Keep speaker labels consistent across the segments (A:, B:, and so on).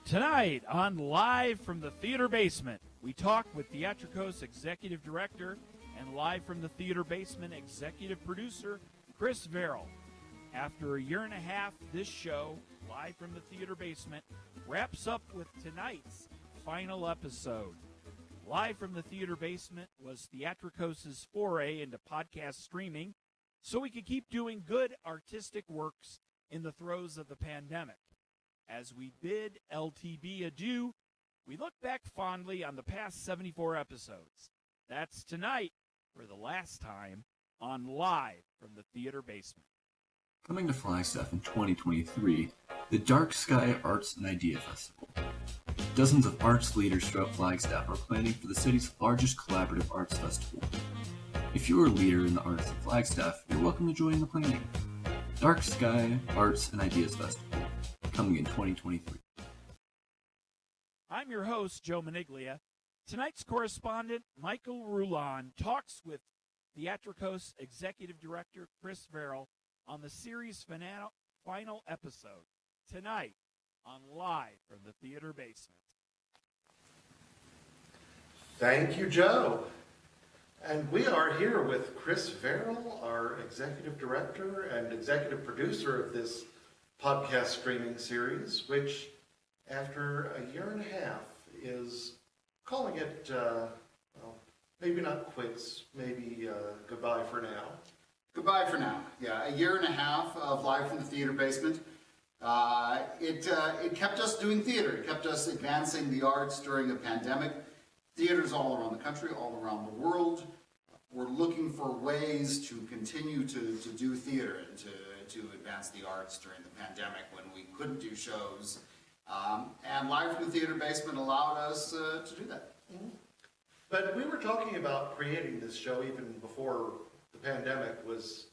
A: Tonight on Live from the Theater Basement, we talk with Theatrikos Executive Director and Live from the Theater Basement Executive Producer, Chris Verrill. After a year and a half, this show, Live from the Theater Basement, wraps up with tonight's final episode. Live from the Theater Basement was Theatrikos' foray into podcast streaming so we could keep doing good artistic works in the throes of the pandemic. As we bid LTB adieu, we look back fondly on the past 74 episodes. That's tonight for the last time on Live from the Theater Basement.
B: Coming to Flagstaff in 2023, the Dark Sky Arts and Idea Festival. Dozens of arts leaders throughout Flagstaff are planning for the city's largest collaborative arts festival. If you're a leader in the arts of Flagstaff, you're welcome to join the planning. Dark Sky Arts and Ideas Festival, coming in 2023.
A: I'm your host, Joe Maniglia. Tonight's correspondent, Michael Rulon, talks with Theatrikos Executive Director Chris Verrill on the series' final episode, tonight on Live from the Theater Basement.
C: Thank you, Joe. And we are here with Chris Verrill, our Executive Director and Executive Producer of this podcast streaming series, which, after a year and a half, is calling it, maybe not quits, maybe goodbye for now.
D: Goodbye for now. Yeah, a year and a half of Live from the Theater Basement. It kept us doing theater. It kept us advancing the arts during a pandemic. Theaters all around the country, all around the world. We're looking for ways to continue to do theater and to advance the arts during the pandemic when we couldn't do shows. And Live from the Theater Basement allowed us to do that.
C: Mm-hmm. But we were talking about creating this show even before the pandemic was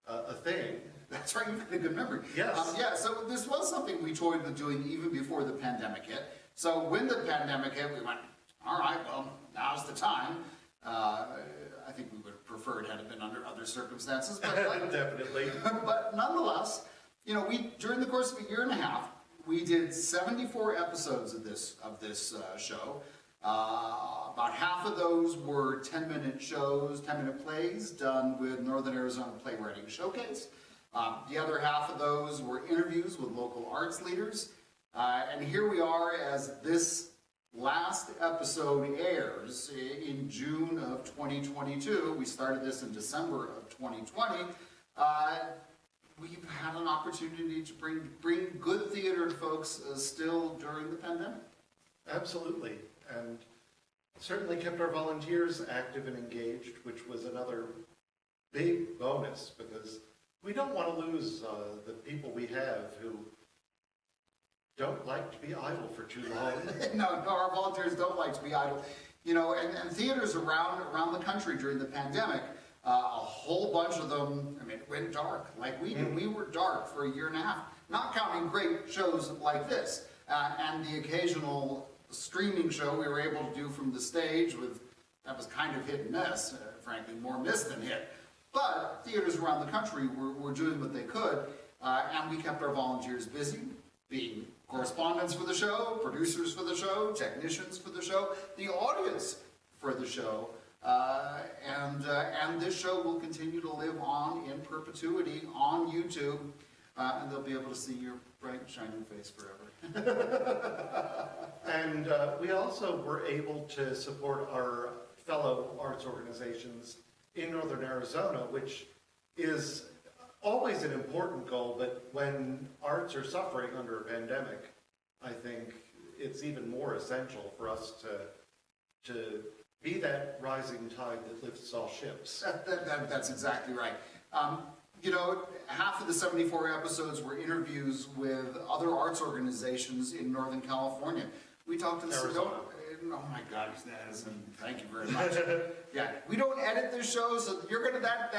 C: a thing.
D: That's right, you've got a good memory.
C: Yes.
D: So this was something we toyed with doing even before the pandemic hit. So when the pandemic hit, we went, all right, well, now's the time. I think we would have preferred had it been under other circumstances. But
C: definitely.
D: But nonetheless, during the course of a year and a half, we did 74 episodes of this show. About half of those were 10-minute shows, 10-minute plays done with Northern Arizona Playwriting Showcase. The other half of those were interviews with local arts leaders. And here we are as this last episode airs in June of 2022. We started this in December of 2020. We've had an opportunity to bring good theater to folks still during the pandemic.
C: Absolutely. And certainly kept our volunteers active and engaged, which was another big bonus because we don't want to lose the people we have who don't like to be idle for too long.
D: No, our volunteers don't like to be idle. And theaters around the country during the pandemic, a whole bunch of them, went dark like we did. Mm-hmm. We were dark for a year and a half, not counting great shows like this. And the occasional streaming show we were able to do from the stage that was kind of hit and miss, frankly, more miss than hit. But theaters around the country were doing what they could, and we kept our volunteers busy, being correspondents for the show, producers for the show, technicians for the show, the audience for the show, and this show will continue to live on in perpetuity on YouTube, and they'll be able to see your bright, shining face forever.
C: And we also were able to support our fellow arts organizations in Northern Arizona, which is always an important goal, but when arts are suffering under a pandemic, I think it's even more essential for us to be that rising tide that lifts all ships.
D: That's exactly right. Half of the 74 episodes were interviews with other arts organizations in Northern California. We talked to the Sedona. Oh my God, thank you very much. Yeah, we don't edit this show, so you're gonna that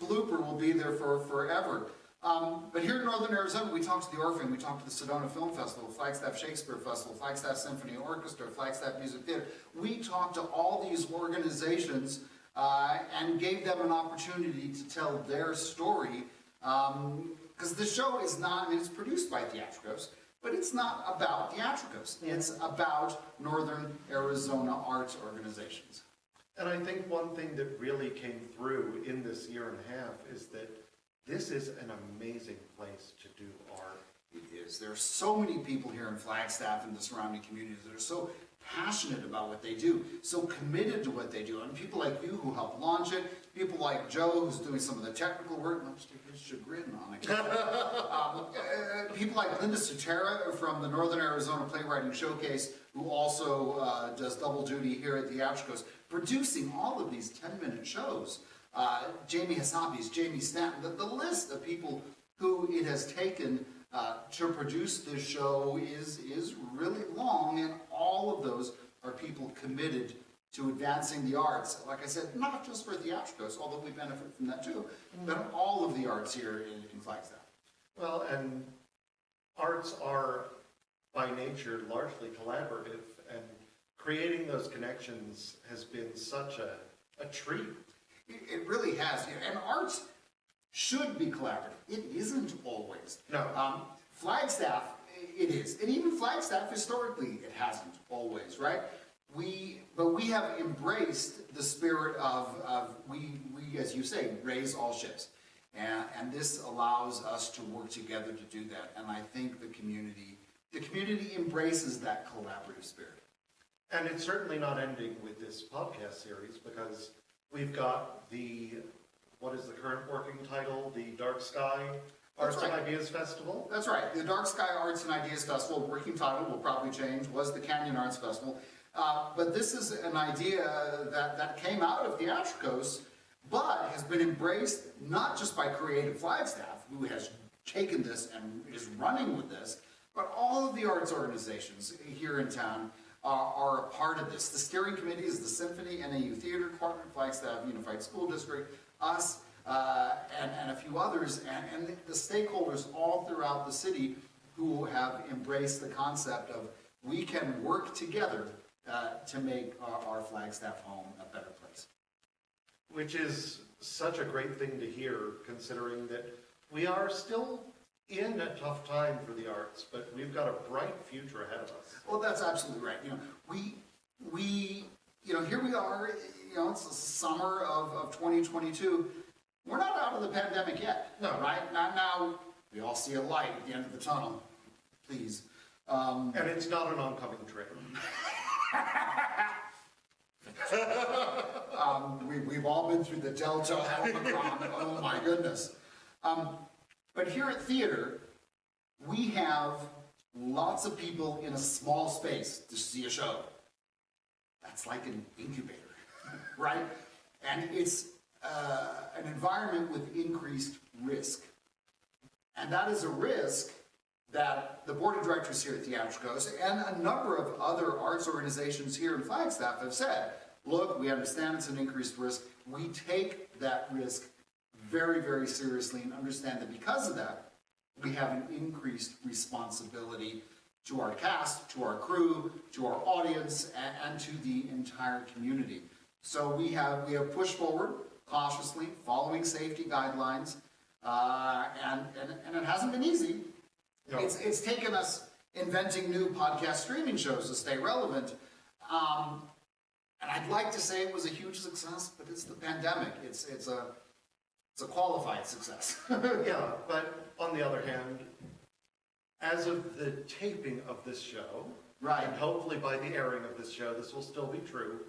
D: blooper will be there for forever. But here in Northern Arizona, we talked to the Orpheum, we talked to the Sedona Film Festival, Flagstaff Shakespeare Festival, Flagstaff Symphony Orchestra, Flagstaff Music Theater. We talked to all these organizations and gave them an opportunity to tell their story. Because the show is not, it's produced by Theatrikos, But it's not about Theatrikos. It's about Northern Arizona arts organizations.
C: And I think one thing that really came through in this year and a half is that this is an amazing place to do art.
D: It is. There are so many people here in Flagstaff and the surrounding communities that are so passionate about what they do, so committed to what they do. And people like you who help launch it, people like Joe who's doing some of the technical work, much to his chagrin on it. People like Linda Sutera from the Northern Arizona Playwriting Showcase, who also does double duty here at Theatrikos, producing all of these 10-minute shows. Jamie Hassabis, Jamie Stanton, the list of people who it has taken to produce this show is really long, and all of those are people committed to advancing the arts. Like I said, not just for Theatrikos, although we benefit from that too, but all of the arts here in Flagstaff.
C: Well, and arts are by nature largely collaborative, and creating those connections has been such a treat.
D: It really has, and arts should be collaborative. It isn't always.
C: No.
D: Flagstaff, it is. And even Flagstaff, historically, it hasn't always, right? But we have embraced the spirit of we, as you say, raise all ships. And this allows us to work together to do that. And I think the community embraces that collaborative spirit.
C: And it's certainly not ending with this podcast series, because we've got what is the current working title? The Dark Sky Arts and Ideas Festival?
D: That's right. The Dark Sky Arts and Ideas Festival, working title will probably change, was the Canyon Arts Festival. But this is an idea that came out of Theatrikos, but has been embraced not just by Creative Flagstaff, who has taken this and is running with this, but all of the arts organizations here in town are a part of this. The steering committee is the Symphony, NAU Theater Department, Flagstaff Unified School District, us, and a few others, and the stakeholders all throughout the city who have embraced the concept of we can work together to make our Flagstaff home a better place.
C: Which is such a great thing to hear, considering that we are still in a tough time for the arts, but we've got a bright future ahead of us.
D: Well, that's absolutely right. We here we are, it's the summer of 2022. We're not out of the pandemic yet.
C: No.
D: Right? Not now. We all see a light at the end of the tunnel. Please.
C: And it's not an oncoming train.
D: We've all been through the Delta, Omicron. Oh my goodness. But here at theater, we have lots of people in a small space to see a show. That's like an incubator, right? And it's an environment with increased risk. And that is a risk that the board of directors here at Theatrikos and a number of other arts organizations here in Flagstaff have said, look, we understand it's an increased risk. We take that risk very, very seriously and understand that because of that, we have an increased responsibility to our cast, to our crew, to our audience, and to the entire community. So we have pushed forward cautiously, following safety guidelines, and it hasn't been easy.
C: No.
D: It's taken us inventing new podcast streaming shows to stay relevant. And I'd like to say it was a huge success, but it's the pandemic. It's a qualified success.
C: Yeah, but on the other hand, as of the taping of this show,
D: Right.
C: and hopefully by the airing of this show, this will still be true,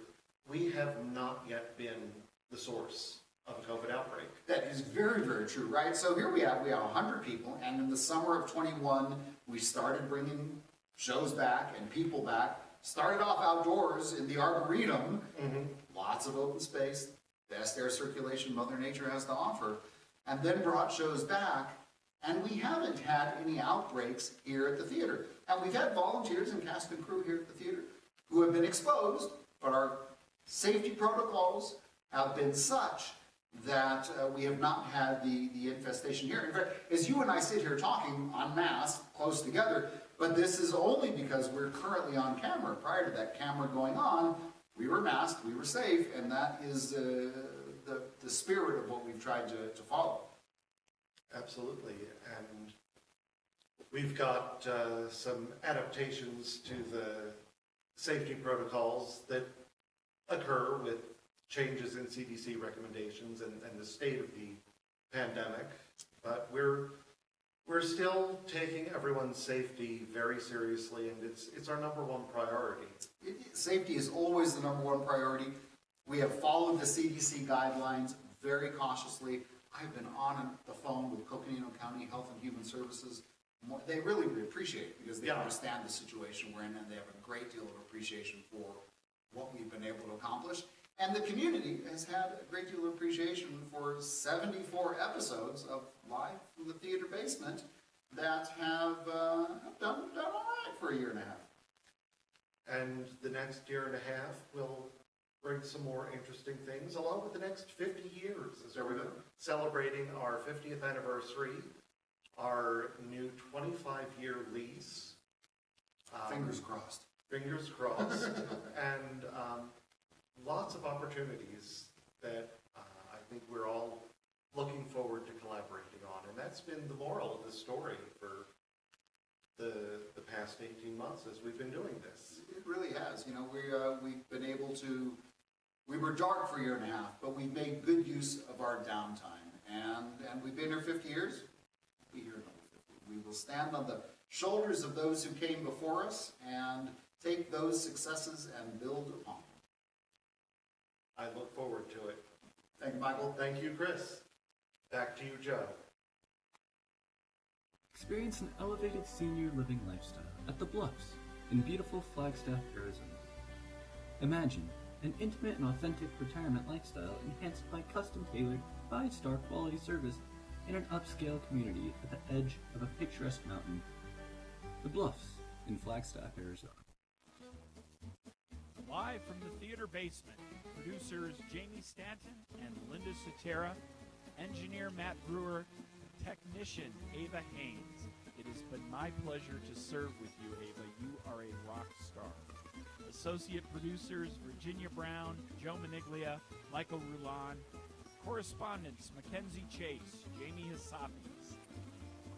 C: we have not yet been the source of a COVID outbreak.
D: That is very, very true, right? So here we have 100 people, and in the summer of 21, we started bringing shows back and people back. Started off outdoors in the Arboretum, lots of open space, best air circulation Mother Nature has to offer, and then brought shows back, and we haven't had any outbreaks here at the theater. And we've had volunteers and cast and crew here at the theater who have been exposed, but our safety protocols have been such that we have not had the infestation here. In fact, as you and I sit here talking en masse, close together, but this is only because we're currently on camera. Prior to that camera going on, we were masked, we were safe, and that is the spirit of what we've tried to follow.
C: Absolutely, and We've got some adaptations to the safety protocols that occur with changes in CDC recommendations and the state of the pandemic. But we're still taking everyone's safety very seriously, and it's our number one priority.
D: Safety is always the number one priority. We have followed the CDC guidelines very cautiously. I've been on the phone with Coconino County Health and Human Services. They really appreciate it because they understand the situation we're in, and they have a great deal of appreciation for what we've been able to accomplish. And the community has had a great deal of appreciation for 74 episodes of Live from the Theater Basement that have done all right for a year and a half.
C: And the next year and a half will bring some more interesting things, along with the next 50 years as we're celebrating our 50th anniversary, our new 25-year lease.
D: Fingers crossed.
C: Fingers crossed. And lots of opportunities that I think we're all looking forward to collaborating on. And that's been the moral of the story for the past 18 months as we've been doing this.
D: It really has. You know, we've been able to, we were dark for a year and a half, but we've made good use of our downtime. And we've been here 50 years. We'll be here another 50. We will stand on the shoulders of those who came before us and take those successes and build upon them.
C: I look forward to it.
D: Thank you, Michael.
C: Thank you, Chris. Back to you, Joe.
B: Experience an elevated senior living lifestyle at the Bluffs in beautiful Flagstaff, Arizona. Imagine an intimate and authentic retirement lifestyle enhanced by custom-tailored 5-star quality service in an upscale community at the edge of a picturesque mountain. The Bluffs in Flagstaff, Arizona.
A: Live from the theater basement, producers Jamie Stanton and Linda Sotera, engineer Matt Brewer, technician Ava Haynes. It has been my pleasure to serve with you, Ava. You are a rock star. Associate producers Virginia Brown, Joe Maniglia, Michael Roulan. Correspondents Mackenzie Chase, Jamie Hassapis.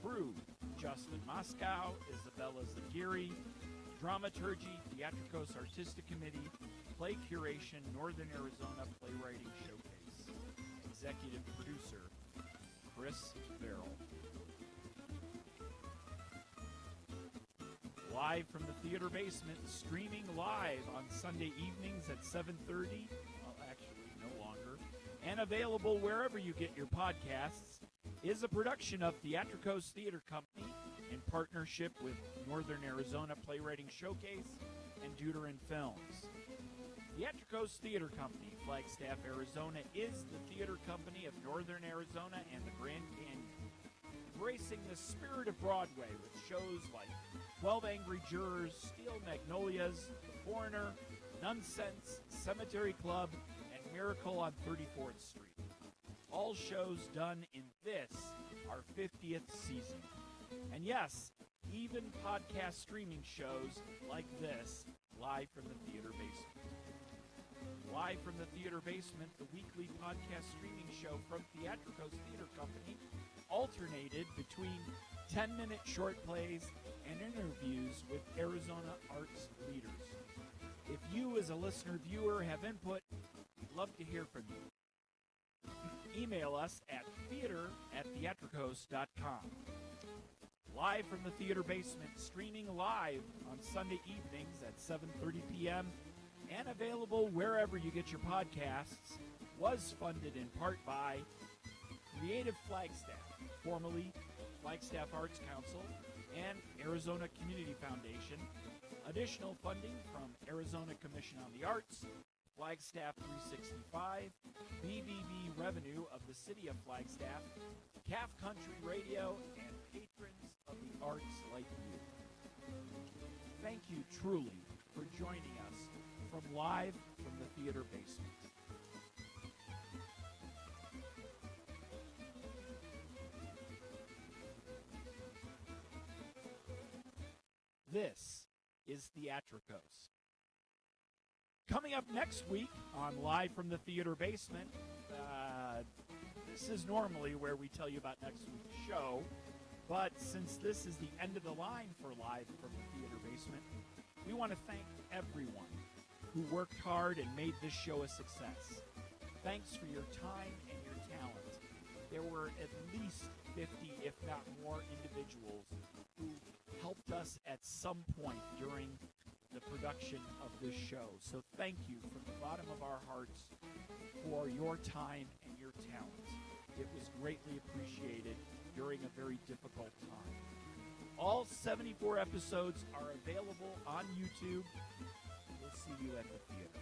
A: Crew Justin Moscow, Isabella Zagiri. Dramaturgy, Theatrikos Artistic Committee, Play Curation, Northern Arizona Playwriting Showcase. Executive Producer, Chris Verrill. Live from the theater basement, streaming live on Sunday evenings at 7:30, well, actually, no longer, and available wherever you get your podcasts, is a production of Theatrikos Theatre Company in partnership with Northern Arizona Playwriting Showcase and Deuteron Films. Theatrikos Theatre Company, Flagstaff, Arizona, is the theater company of Northern Arizona and the Grand Canyon, embracing the spirit of Broadway with shows like 12 Angry Jurors, Steel Magnolias, The Foreigner, Nonsense, Cemetery Club, and Miracle on 34th Street. All shows done in this, our 50th season. And yes, even podcast streaming shows like this, live from the theater basement. Live from the theater basement, the weekly podcast streaming show from Theatrikos Theatre Company, alternated between 10-minute short plays and interviews with Arizona arts leaders. If you as a listener viewer have input, we'd love to hear from you. Email us at theater@theatrikos.com. Live from the theater basement, streaming live on Sunday evenings at 7:30 p.m. and available wherever you get your podcasts, was funded in part by Creative Flagstaff, formerly Flagstaff Arts Council, and Arizona Community Foundation. Additional funding from Arizona Commission on the Arts, Flagstaff 365, BBB revenue of the City of Flagstaff, Calf Country Radio, and patrons of the arts like you. Thank you truly for joining us from Live from the Theater Basement. This is Theatrikos. Coming up next week on Live from the Theater Basement, this is normally where we tell you about next week's show, But since this is the end of the line for Live from the Theater Basement, we want to thank everyone who worked hard and made this show a success. Thanks for your time and your talent. There were at least 50, if not more, individuals who helped us at some point during the production of this show. So thank you from the bottom of our hearts for your time and your talent. It was greatly appreciated during a very difficult time. All 74 episodes are available on YouTube. We'll see you at the theater.